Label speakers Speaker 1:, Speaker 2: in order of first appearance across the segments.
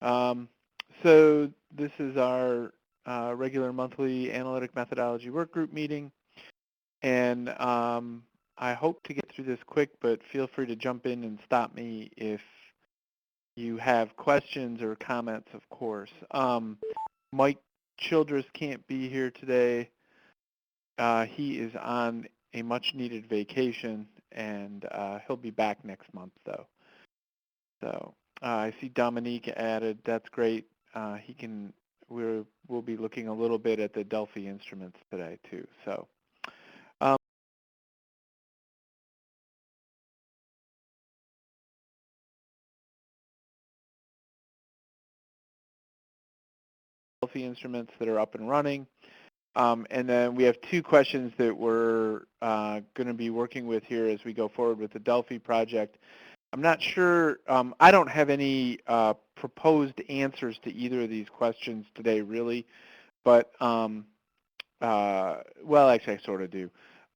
Speaker 1: Um, so this is our regular monthly analytic methodology workgroup meeting, and I hope to get through this quick, but feel free to jump in and stop me if you have questions or comments, of course. Mike Childress can't be here today. He is on a much-needed vacation, and he'll be back next month, though. So I see Dominique added. That's great. He can. We'll be looking a little bit at the Delphi instruments today too. So um, Delphi instruments that are up and running. And then we have two questions that we're going to be working with here as we go forward with the Delphi project. I'm not sure. I don't have any proposed answers to either of these questions today, really. But well, actually, I sort of do.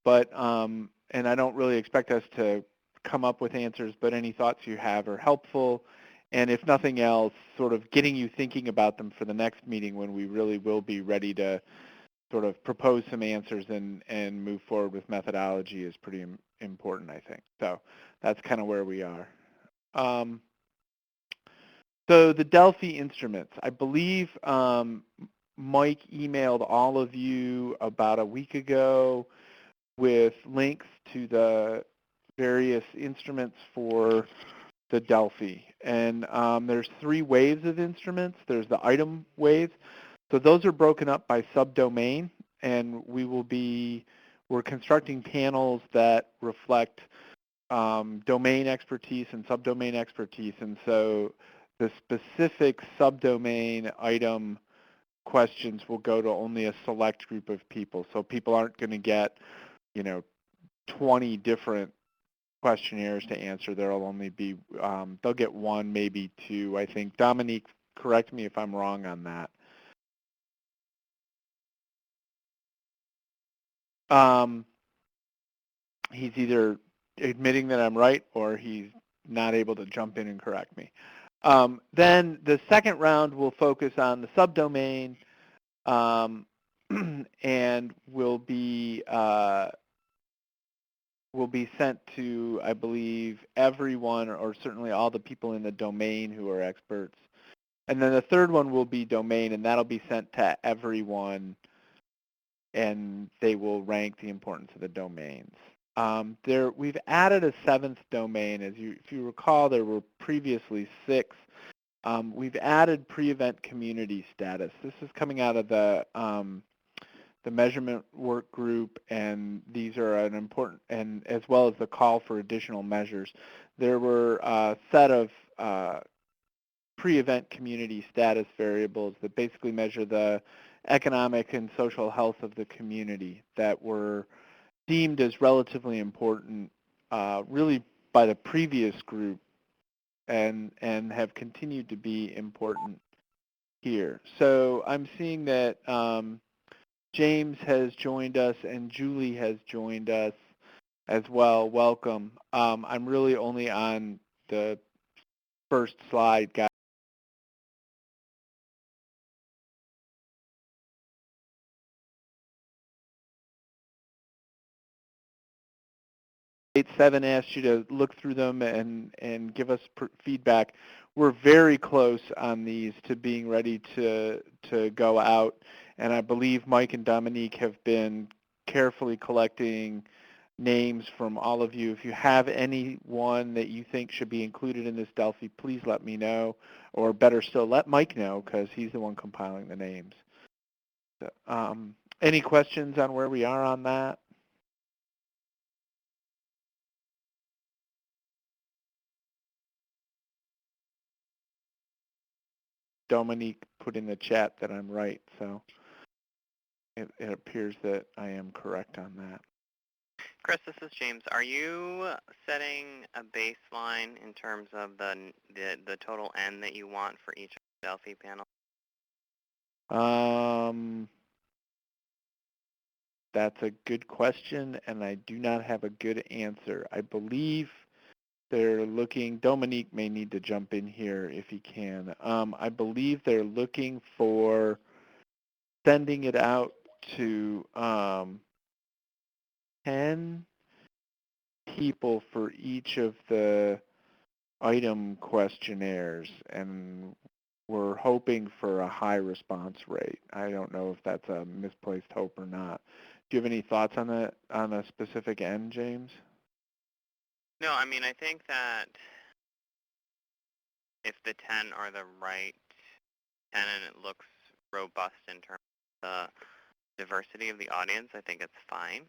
Speaker 1: But and I don't really expect us to come up with answers, but any thoughts you have are helpful. And if nothing else, sort of getting you thinking about them for the next meeting when we really will be ready to sort of propose some answers and move forward with methodology is pretty important, I think. So that's kind of where we are. Um, so the Delphi instruments, I believe Mike emailed all of you about a week ago with links to the various instruments for the Delphi. And there's three waves of instruments. There's the item waves. So those are broken up by subdomain, and we're constructing panels that reflect domain expertise and subdomain expertise. And so the specific subdomain item questions will go to only a select group of people. So people aren't going to get, 20 different questionnaires to answer. There'll only be, they'll get one, maybe two, I think. Dominique, correct me if I'm wrong on that. He's either admitting that I'm right or he's not able to jump in and correct me. Then the second round will focus on the subdomain and will be sent to, I believe, everyone or certainly all the people in the domain who are experts. And then the third one will be domain, and that'll be sent to everyone, and they will rank the importance of the domains. We've added a seventh domain. If you recall, there were previously 6. We've added pre-event community status. This is coming out of the measurement work group, and these are an important, and as well as the call for additional measures. There were a set of pre-event community status variables that basically measure the economic and social health of the community that were deemed as relatively important really by the previous group and have continued to be important here. So I'm seeing that James has joined us and Julie has joined us as well. Welcome. I'm really only on the first slide, guys. 7 asked you to look through them and give us feedback. We're very close on these to being ready to go out, and I believe Mike and Dominique have been carefully collecting names from all of you. If you have anyone that you think should be included in this Delphi, please let me know, or better still, let Mike know because he's the one compiling the names. So, any questions on where we are on that? Dominique put in the chat that I'm right, so it appears that I am correct on that.
Speaker 2: Chris, this is James. Are you setting a baseline in terms of the total N that you want for each Delphi panel?
Speaker 1: That's a good question, and I do not have a good answer. I believe They're looking, Dominique may need to jump in here if he can. I believe they're looking for sending it out to 10 people for each of the item questionnaires, and we're hoping for a high response rate. I don't know if that's a misplaced hope or not. Do you have any thoughts on that, on a specific end, James?
Speaker 2: No, I mean, I think that if the 10 are the right 10 and it looks robust in terms of the diversity of the audience, I think it's fine.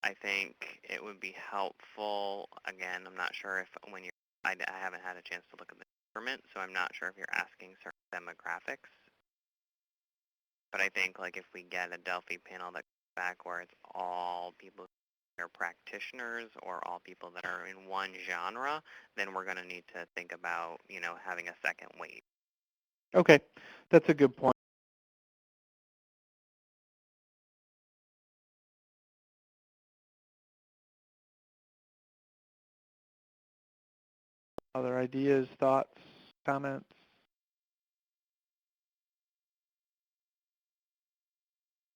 Speaker 2: I think it would be helpful, again, I'm not sure if when you're, I haven't had a chance to look at the government, so I'm not sure if you're asking certain demographics. But I think like if we get a Delphi panel that comes back where it's all people who are practitioners or all people that are in one genre, then we're going to need to think about, having a second weight.
Speaker 1: Okay, that's a good point. Other ideas, thoughts, comments?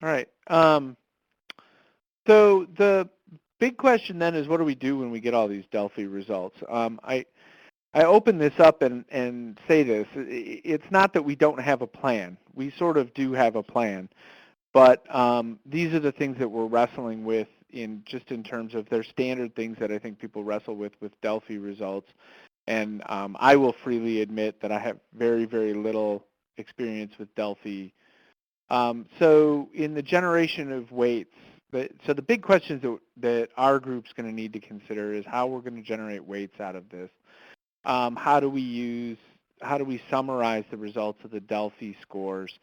Speaker 1: All right. So the big question then is, what do we do when we get all these Delphi results? I open this up and say this. It's not that we don't have a plan. We sort of do have a plan. But these are the things that we're wrestling with in terms of their standard things that I think people wrestle with Delphi results. And I will freely admit that I have very, very little experience with Delphi. So in the generation of weights, so the big questions that our group's going to need to consider is how we're going to generate weights out of this. How do we summarize the results of the Delphi scores?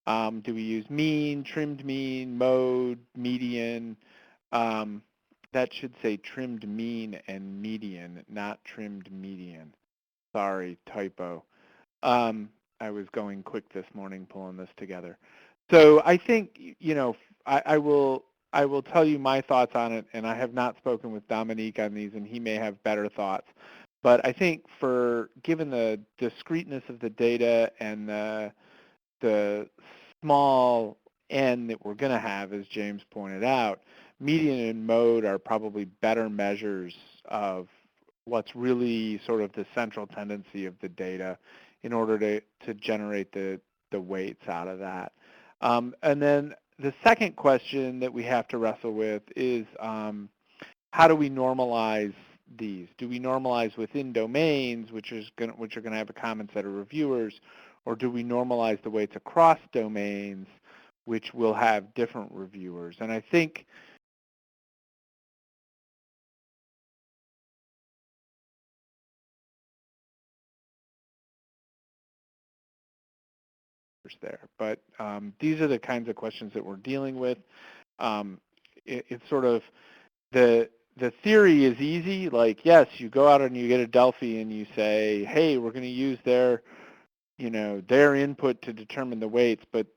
Speaker 1: Do we use mean, trimmed mean, mode, median? That should say trimmed mean and median, not trimmed median. Sorry, typo. I was going quick this morning pulling this together. So I think, I will tell you my thoughts on it, and I have not spoken with Dominique on these, and he may have better thoughts. But I think given the discreteness of the data and the small n that we're going to have, as James pointed out, median and mode are probably better measures of what's really sort of the central tendency of the data in order to generate the weights out of that. And then the second question that we have to wrestle with is how do we normalize these? Do we normalize within domains, which are going to have a common set of reviewers, or do we normalize the weights across domains, which will have different reviewers? And I think there, but these are the kinds of questions that we're dealing with. It's sort of the theory is easy. Like, yes, you go out and you get a Delphi and you say, hey, we're going to use their input to determine the weights, but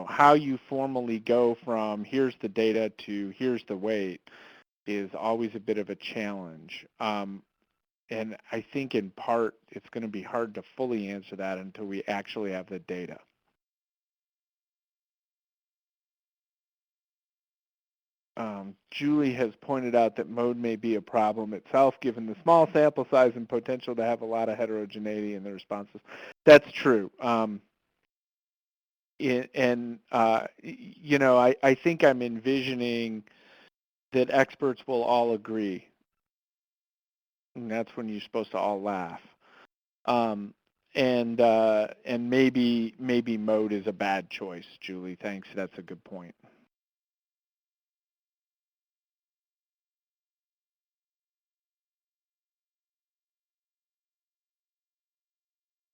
Speaker 1: how you formally go from here's the data to here's the weight is always a bit of a challenge. And I think in part it's going to be hard to fully answer that until we actually have the data. Julie has pointed out that mode may be a problem itself given the small sample size and potential to have a lot of heterogeneity in the responses. That's true. I think I'm envisioning that experts will all agree. And that's when you're supposed to all laugh. And maybe mode is a bad choice, Julie. Thanks. That's a good point.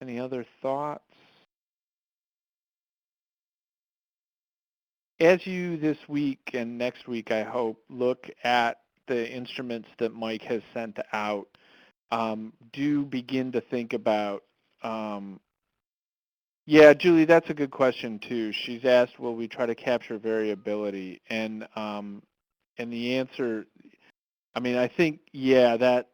Speaker 1: Any other thoughts? As you this week and next week, I hope, look at the instruments that Mike has sent out, do begin to think about, yeah, Julie, that's a good question too. She's asked, will we try to capture variability? And the answer, I mean, I think, yeah, that's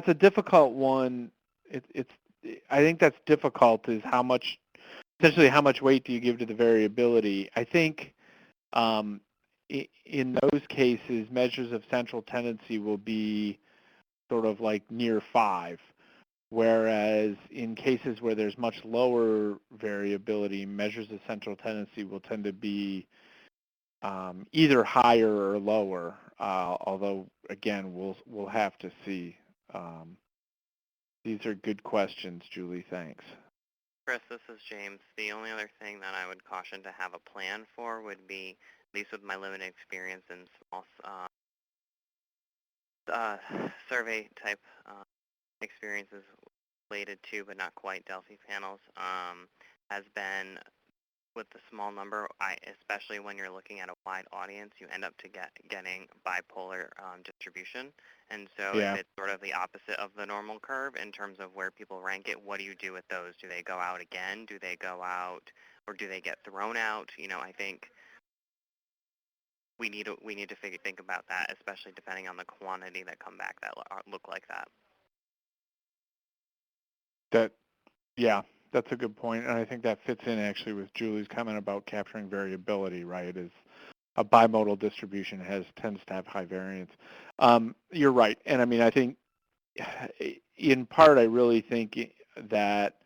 Speaker 1: a difficult one. It's I think that's difficult is essentially how much weight do you give to the variability? I think um, in those cases, measures of central tendency will be sort of like near 5, whereas in cases where there's much lower variability, measures of central tendency will tend to be either higher or lower. Although again, we'll have to see. Um, these are good questions, Julie. Thanks.
Speaker 2: Chris, this is James. The only other thing that I would caution to have a plan for would be, at least with my limited experience in small survey type experiences related to, but not quite Delphi panels, has been with the small number, especially when you're looking at a wide audience, you end up getting bipolar distribution. And so if
Speaker 1: Yeah.
Speaker 2: it's sort of the opposite of the normal curve in terms of where people rank it, what do you do with those? Do they go out again? Do they go out, or do they get thrown out? I think we need to think about that, especially depending on the quantity that come back that look like that.
Speaker 1: That Yeah, that's a good point, and I think that fits in actually with Julie's comment about capturing variability, right? Is a bimodal distribution tends to have high variance. You're right, and I mean, I think in part, I really think that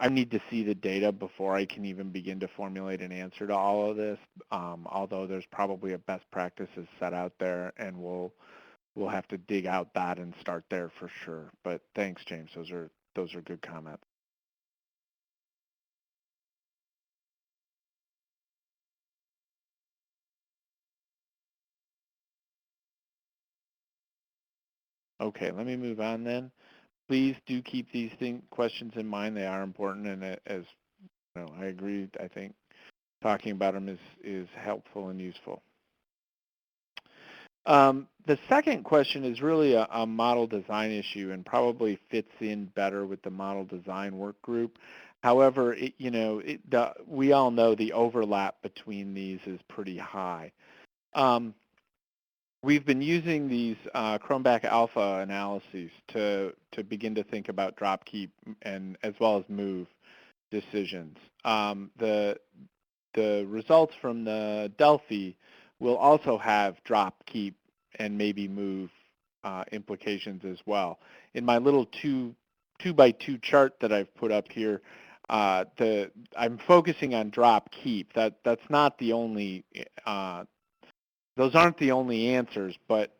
Speaker 1: I need to see the data before I can even begin to formulate an answer to all of this. Although there's probably a best practices set out there, and we'll have to dig out that and start there for sure. But thanks, James. Those are good comments. Okay, let me move on then. Please do keep these questions in mind. They are important, and as you know, I agree. I think talking about them is helpful and useful. The second question is really a model design issue and probably fits in better with the model design work group. However, we all know the overlap between these is pretty high. We've been using these Chromback alpha analyses to begin to think about drop keep and as well as move decisions. The results from the Delphi will also have drop keep and maybe move implications as well. In my little two by two chart that I've put up here, I'm focusing on drop keep. That's not the only those aren't the only answers, but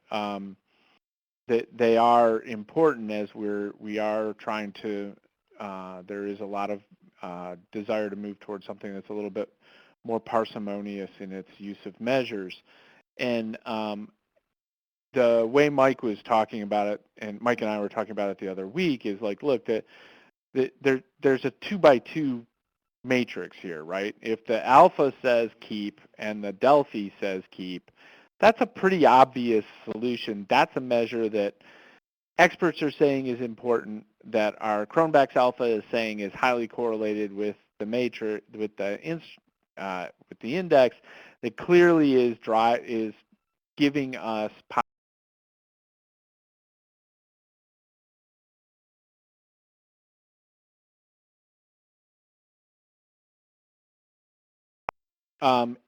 Speaker 1: they are important as we are trying to. There is a lot of desire to move towards something that's a little bit more parsimonious in its use of measures. And the way Mike was talking about it, and Mike and I were talking about it the other week, is like, look, there's a 2 by 2 matrix here, right? If the alpha says keep and the Delphi says keep, that's a pretty obvious solution. That's a measure that experts are saying is important, that our Cronbach's alpha is saying is highly correlated with the matrix, with the index, that clearly is giving us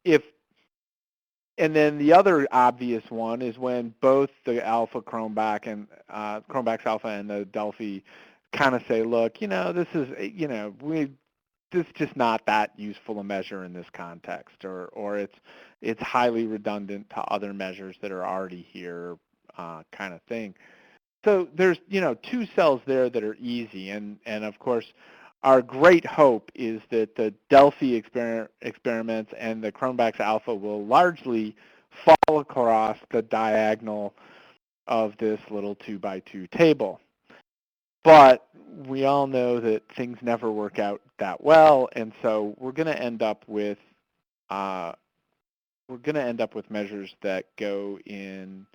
Speaker 1: if and then the other obvious one is when both the alpha Cronbach and Cronbach's alpha and the Delphi kind of say, look, this is, this is just not that useful a measure in this context, or it's highly redundant to other measures that are already here, kind of thing. So there's, two cells there that are easy, and of course, our great hope is that the Delphi experiments and the Cronbach's alpha will largely fall across the diagonal of this little 2 by 2 table. But we all know that things never work out that well, and so we're going to end up with measures that go in.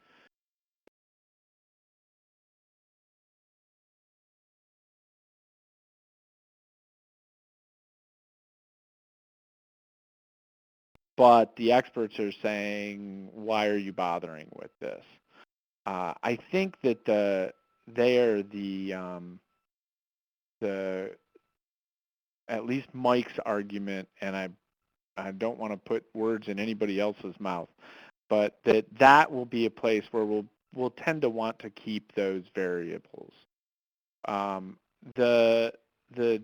Speaker 1: but the experts are saying, why are you bothering with this? I think that the at least Mike's argument, and I don't want to put words in anybody else's mouth, but that will be a place where we'll tend to want to keep those variables. Um, the the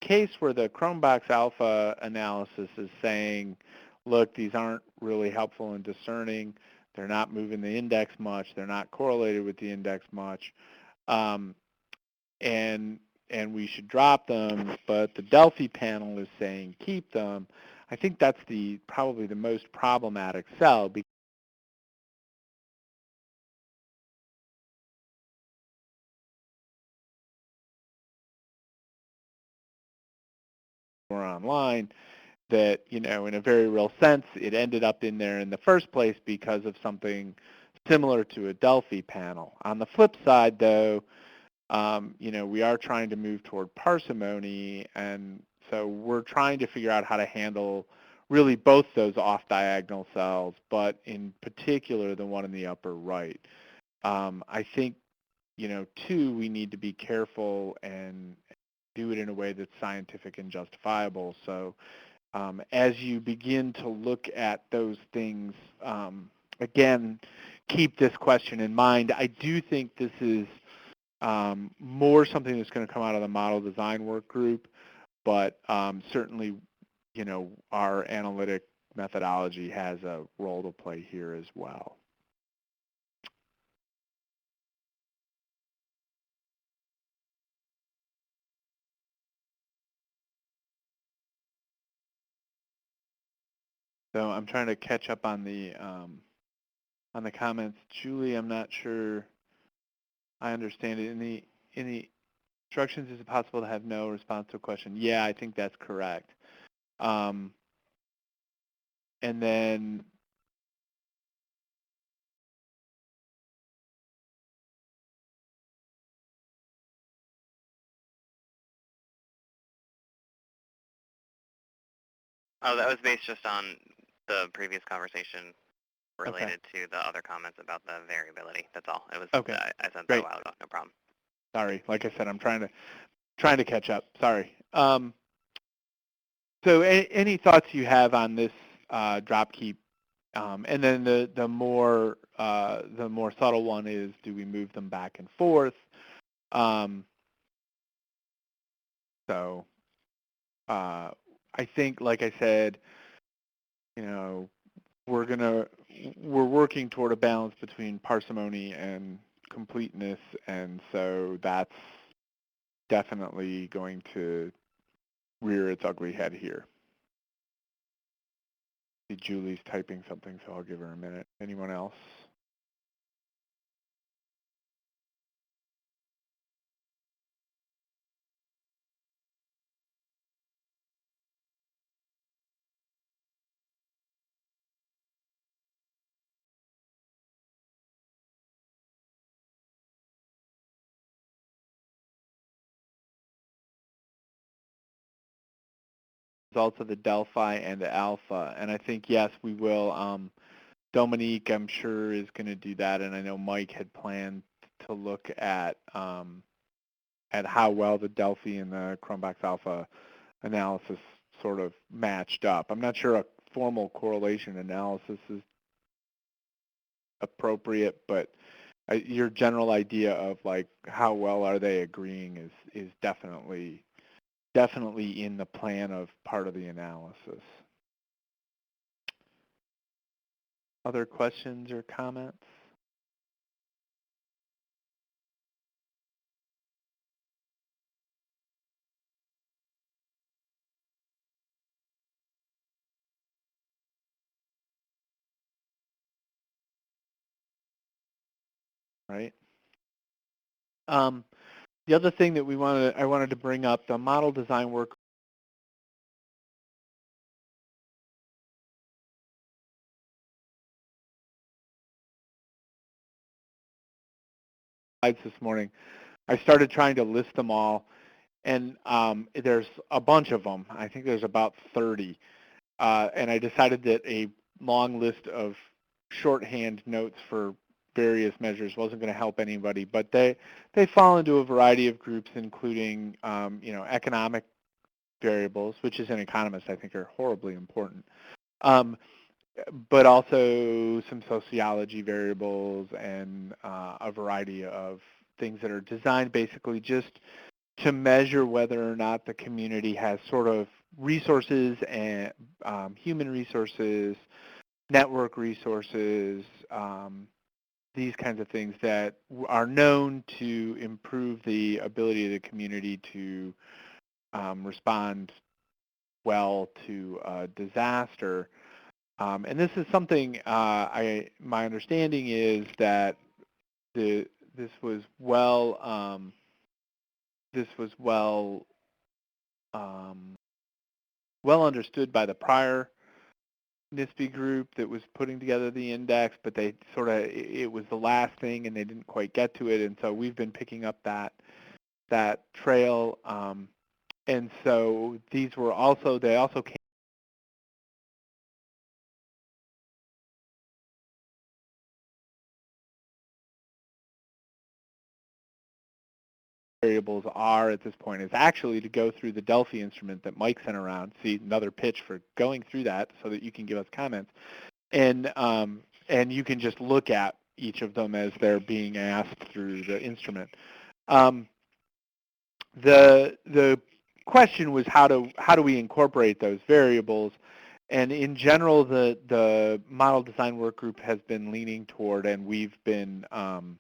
Speaker 1: case where the Chromebox alpha analysis is saying, look, these aren't really helpful in discerning. They're not moving the index much. They're not correlated with the index much. Um, and we should drop them, but the Delphi panel is saying keep them. I think that's probably the most problematic cell because we're online that, in a very real sense, it ended up in there in the first place because of something similar to a Delphi panel. On the flip side, though, we are trying to move toward parsimony, and so we're trying to figure out how to handle really both those off-diagonal cells, but in particular the one in the upper right. I think, too, we need to be careful and do it in a way that's scientific and justifiable. So as you begin to look at those things, again, keep this question in mind. I do think this is more something that's going to come out of the model design work group, but certainly, our analytic methodology has a role to play here as well. So I'm trying to catch up on the comments. Julie, I'm not sure I understand it. In the instructions, is it possible to have no response to a question? Yeah, I think that's correct. And then
Speaker 2: Oh, that was based just on the previous conversation
Speaker 1: okay,
Speaker 2: related to the other comments about the variability. That's all. It was.
Speaker 1: okay,
Speaker 2: I sent that a
Speaker 1: great.
Speaker 2: while ago. No problem.
Speaker 1: Sorry, like I said, I'm trying to catch up. Sorry. So any thoughts you have on this drop keep? And then the more subtle one is, do we move them back and forth? So I think, like I said, we're working toward a balance between parsimony and completeness, and so that's definitely going to rear its ugly head here. See, Julie's typing something, so I'll give her a minute. Anyone else? Results of the Delphi and the Alpha, and I think, yes, we will. Dominique, I'm sure, is going to do that, and I know Mike had planned to look at how well the Delphi and the Chromebox Alpha analysis sort of matched up. I'm not sure a formal correlation analysis is appropriate, but your general idea of like how well are they agreeing is definitely in the plan of part of the analysis. Other questions or comments? Right. The other thing that I wanted to bring up, the model design work slides this morning. I started trying to list them all, and there's a bunch of them. I think there's about 30. and I decided that a long list of shorthand notes for various measures wasn't going to help anybody, but they fall into a variety of groups, including economic variables, which as an economist I think are horribly important, um, but also some sociology variables and a variety of things that are designed basically just to measure whether or not the community has sort of resources and human resources, network resources, these kinds of things that are known to improve the ability of the community to respond well to a disaster. And this is something my understanding is that this was um, well understood by the prior NHSPI group that was putting together the index, but they it was the last thing and they didn't quite get to it, and so we've been picking up that trail. And so they also came variables are at this point is actually to go through the Delphi instrument that Mike sent around. See, another pitch for going through that so that you can give us comments. And you can just look at each of them as they're being asked through the instrument. The question was how do we incorporate those variables? And in general, the model design work group has been leaning toward, and we've been, and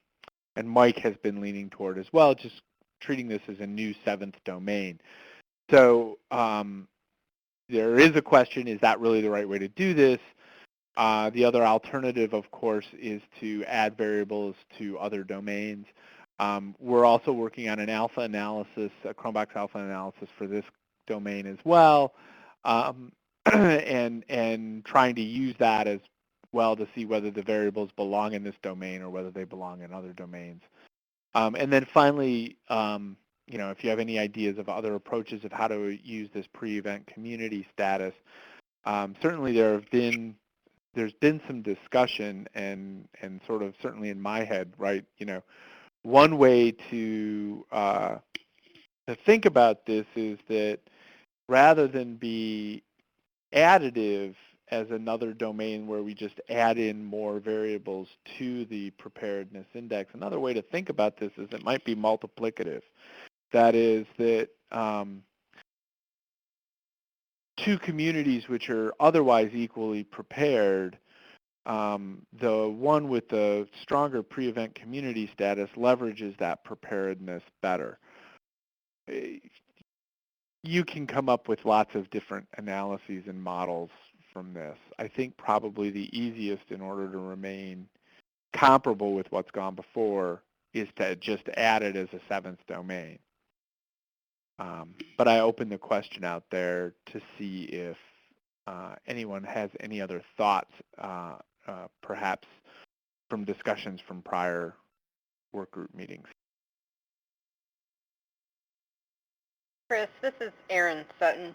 Speaker 1: Mike has been leaning toward as well, just treating this as a new seventh domain. So there is a question: is that really the right way to do this? The other alternative, of course, is to add variables to other domains. We're also working on an alpha analysis, a Chromebox alpha analysis for this domain as well, and trying to use that as well to see whether the variables belong in this domain or whether they belong in other domains. And then finally, if you have any ideas of other approaches of how to use this pre-event community status, certainly there's been some discussion and sort of certainly in my head, right? One way to think about this is that rather than be additive as another domain where we just add in more variables to the preparedness index, another way to think about this is it might be multiplicative. That is that two communities which are otherwise equally prepared, the one with the stronger pre-event community status leverages that preparedness better. You can come up with lots of different analyses and models from this. I think probably the easiest in order to remain comparable with what's gone before is to just add it as a seventh domain. But I open the question out there to see if anyone has any other thoughts, perhaps from discussions from prior work group meetings.
Speaker 3: Chris, this is Erin Sutton.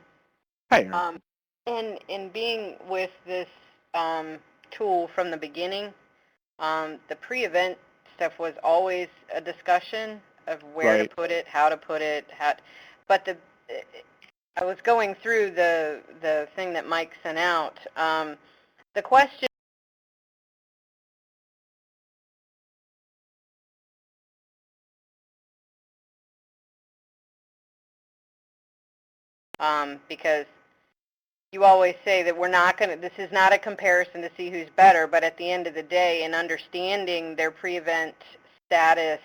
Speaker 1: Hi, Erin.
Speaker 3: In being with this tool from the beginning, the pre-event stuff was always a discussion of where to put it, how to put it, but I was going through the thing that Mike sent out. The question because you always say that this is not a comparison to see who's better, but at the end of the day, in understanding their pre-event status,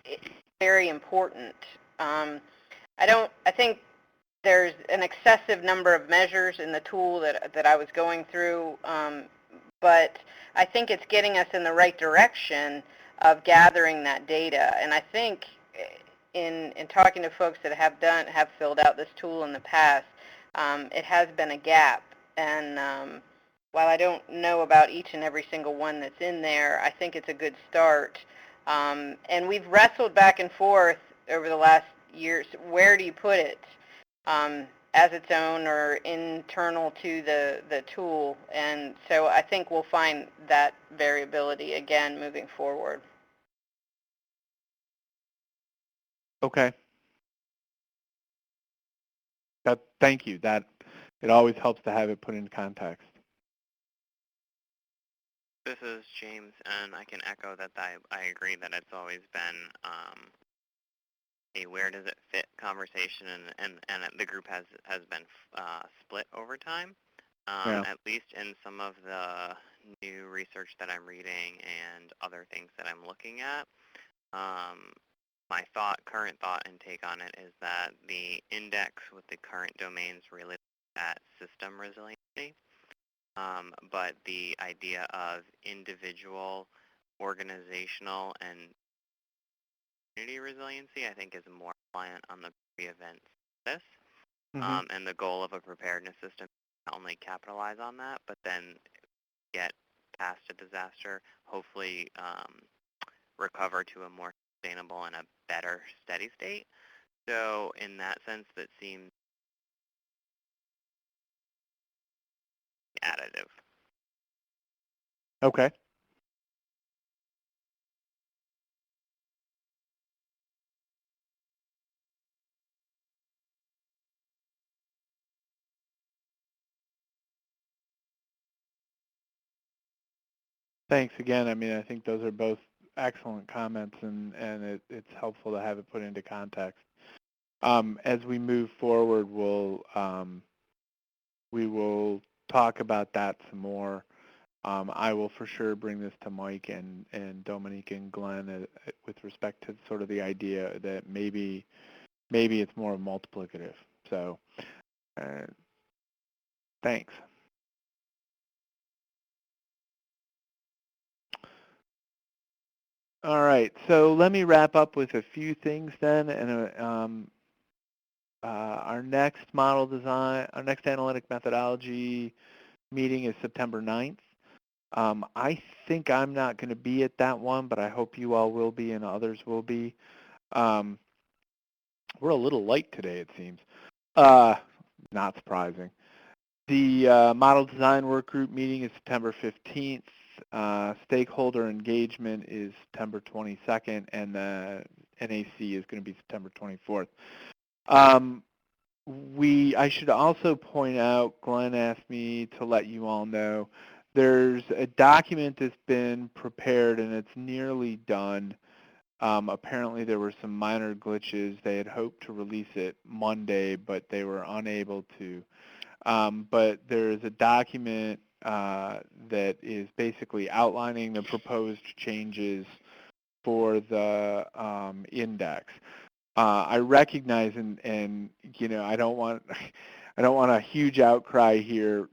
Speaker 3: it's very important. I think there's an excessive number of measures in the tool that I was going through, but I think it's getting us in the right direction of gathering that data. And I think in talking to folks that have filled out this tool in the past, it has been a gap. And while I don't know about each and every single one that's in there, I think it's a good start. And we've wrestled back and forth over the last years. Where do you put it? as its own or internal to the tool. And so I think we'll find that variability again moving forward.
Speaker 1: Okay. Thank you. That it always helps to have it put in context.
Speaker 2: This is James, and I can echo that I agree that it's always been a where does it fit conversation, and the group has been split over time,
Speaker 1: Yeah.
Speaker 2: at least in some of the new research that I'm reading and other things that I'm looking at. My current thought and take on it is that the index with the current domains really at system resiliency, but the idea of individual, organizational, and community resiliency, I think, is more reliant on the pre-event status,
Speaker 1: Hmm.
Speaker 2: and the goal of a preparedness system not only capitalize on that, but then get past a disaster, hopefully recover to a more sustainable and a better steady state. So in that sense, that seems additive.
Speaker 1: Okay. Thanks again. I mean, I think those are both excellent comments, and it's helpful to have it put into context. As we move forward, we will talk about that some more. I will for sure bring this to Mike and Dominique and Glenn with respect to sort of the idea that maybe it's more multiplicative. So, uh, thanks. All right, so let me wrap up with a few things then, and our next our next analytic methodology meeting is September 9th. I think I'm not going to be at that one, but I hope you all will be and others will be. Um, we're a little light today, it seems. Not surprising. The model design work group meeting is September 15th. Stakeholder engagement is September 22nd, and the NAC is going to be September 24th. I should also point out, Glenn asked me to let you all know, there's a document that's been prepared and it's nearly done. Apparently there were some minor glitches. They had hoped to release it Monday, but they were unable to. But there is a document that is basically outlining the proposed changes for the index. I recognize, and you know, I don't want a huge outcry here.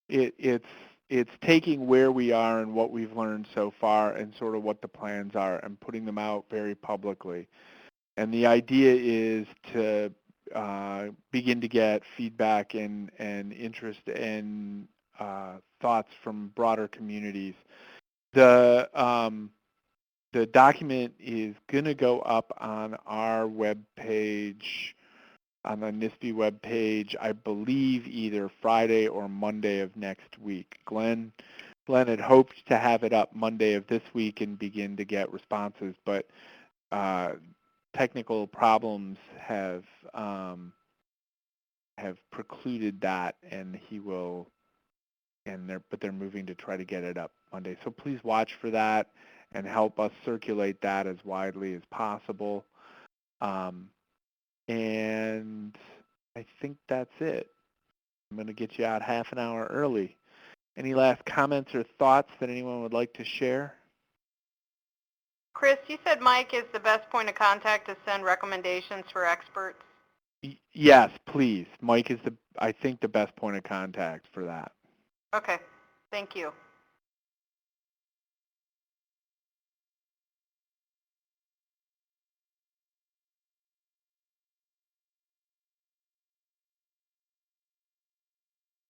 Speaker 1: It's taking where we are and what we've learned so far and sort of what the plans are and putting them out very publicly. And the idea is to begin to get feedback and interest and thoughts from broader communities. The the document is going to go up on our web page, on the NHSPI web page, I believe either Friday or Monday of next week. Glenn had hoped to have it up Monday of this week and begin to get responses, but technical problems have precluded that, and they're moving to try to get it up Monday. So please watch for that and help us circulate that as widely as possible. And I think that's it. I'm going to get you out half an hour early. Any last comments or thoughts that anyone would like to share?
Speaker 3: Chris, you said Mike is the best point of contact to send recommendations for experts.
Speaker 1: Yes, please. Mike is I think the best point of contact for that.
Speaker 3: Okay, thank you.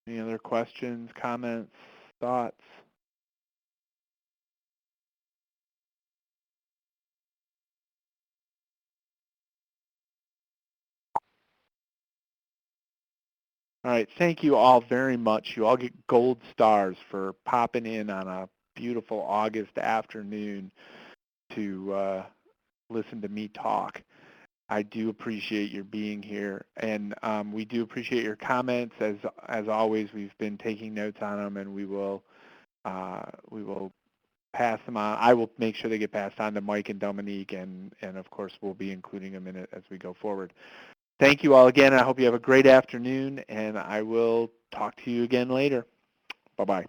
Speaker 1: Any other questions, comments, thoughts? All right. Thank you all very much. You all get gold stars for popping in on a beautiful August afternoon to listen to me talk. I do appreciate your being here, and we do appreciate your comments. As always, we've been taking notes on them, and we will pass them on. I will make sure they get passed on to Mike and Dominique, and of course we'll be including them in it as we go forward. Thank you all again. I hope you have a great afternoon, and I will talk to you again later. Bye-bye.